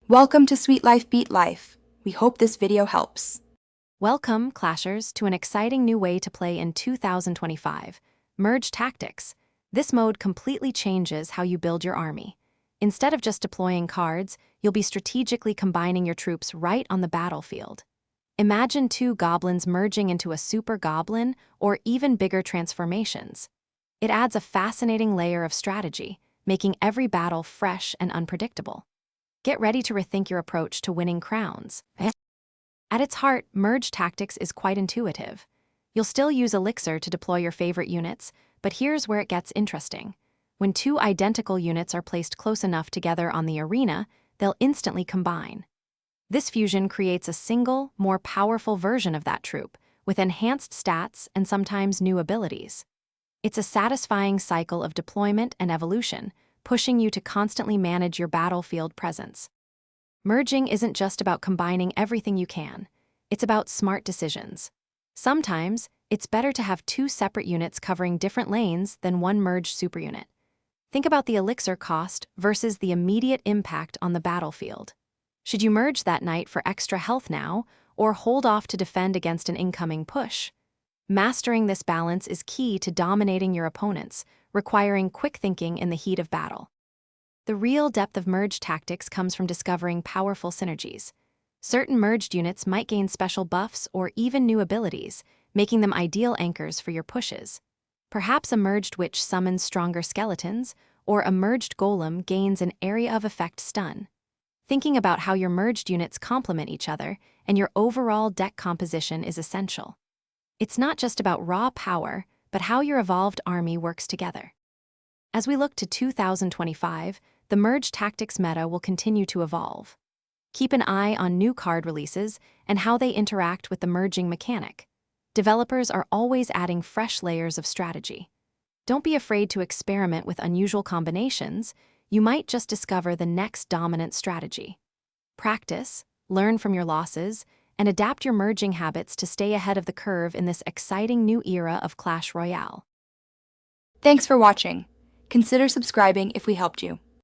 Welcome to Sweet Life Beat Life. We hope this video helps. Welcome, Clashers, to an exciting new way to play in 2025, Merge Tactics. This mode completely changes how you build your army. Instead of just deploying cards, you'll be strategically combining your troops right on the battlefield. Imagine two goblins merging into a super goblin or even bigger transformations. It adds a fascinating layer of strategy, making every battle fresh and unpredictable. Get ready to rethink your approach to winning crowns. At its heart, Merge Tactics is quite intuitive. You'll still use Elixir to deploy your favorite units, but here's where it gets interesting. When two identical units are placed close enough together on the arena, they'll instantly combine. This fusion creates a single, more powerful version of that troop, with enhanced stats and sometimes new abilities. It's a satisfying cycle of deployment and evolution, pushing you to constantly manage your battlefield presence. Merging isn't just about combining everything you can. It's about smart decisions. Sometimes, it's better to have two separate units covering different lanes than one merged superunit. Think about the elixir cost versus the immediate impact on the battlefield. Should you merge that knight for extra health now, or hold off to defend against an incoming push? Mastering this balance is key to dominating your opponents, requiring quick thinking in the heat of battle. The real depth of merge tactics comes from discovering powerful synergies. Certain merged units might gain special buffs or even new abilities, making them ideal anchors for your pushes. Perhaps a merged witch summons stronger skeletons, or a merged golem gains an area of effect stun. Thinking about how your merged units complement each other and your overall deck composition is essential. It's not just about raw power, but how your evolved army works together. As we look to 2025, the Merge Tactics meta will continue to evolve. Keep an eye on new card releases and how they interact with the merging mechanic. Developers are always adding fresh layers of strategy. Don't be afraid to experiment with unusual combinations. You might just discover the next dominant strategy. Practice, learn from your losses, and adapt your merging habits to stay ahead of the curve in this exciting new era of Clash Royale. Thanks for watching. Consider subscribing if we helped you.